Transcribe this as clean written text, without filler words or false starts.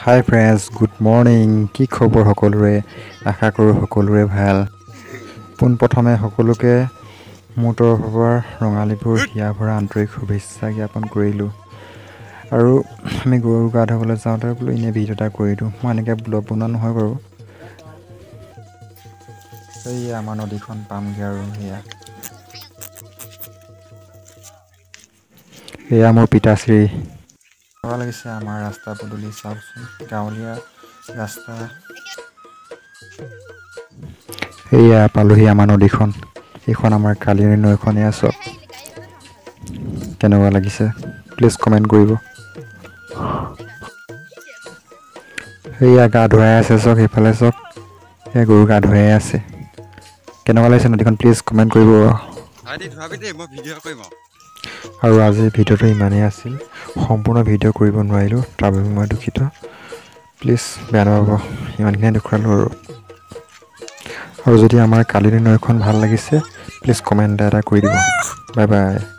হাই friends, good morning. কি খবৰ সকলোৰে? আশা কৰোঁ সকলোৰে ভাল। পোনপ্ৰথমে সকলোকে মোৰ তৰফৰ পৰা ৰঙালীপুৰ হিয়া ভৰা আন্তৰিক শুভেচ্ছা জ্ঞাপন কৰিলোঁ। আৰু আমি গৰু গা ধুবলৈ যাওঁতে বোলো এনেই ভিডিঅ' এটা কৰি দিওঁ। মই এনেকৈ ব্লগ বনোৱা নহয় বাৰু। সেয়া আমাৰ নদীখন পামগৈ আৰু এয়া মোৰ পিতাশ্ৰী। ভাল লাগিছে আমাৰ ৰাস্তা পদূলি চাওকচোন, গাঁৱলীয়া ৰাস্তা। এয়া পালোহি আমাৰ নদীখন। এইখন আমাৰ কালিয়নী নৈখন। এয়া চাওক কেনেকুৱা লাগিছে, প্লিজ কমেণ্ট কৰিব। সেয়া গা ধুৱাই আছে চাওক, সেইফালে চাওক, সেয়া গৰু গা ধুৱাই আছে। কেনেকুৱা লাগিছে নদীখন, প্লিজ কমেণ্ট কৰিব। আৰু আজিৰ ভিডিঅ'টো ইমানেই আছিল। সম্পূৰ্ণ ভিডিঅ' কৰিব নোৱাৰিলোঁ, তাৰ বাবে মই দুখিত। প্লিজ বেয়া নাপাব, ইমানখিনিয়ে দেখুৱালোঁ আৰু যদি আমাৰ কালিয়নী নৈখন ভাল লাগিছে প্লিজ কমেণ্ট এটা কৰি দিব। Bye bye.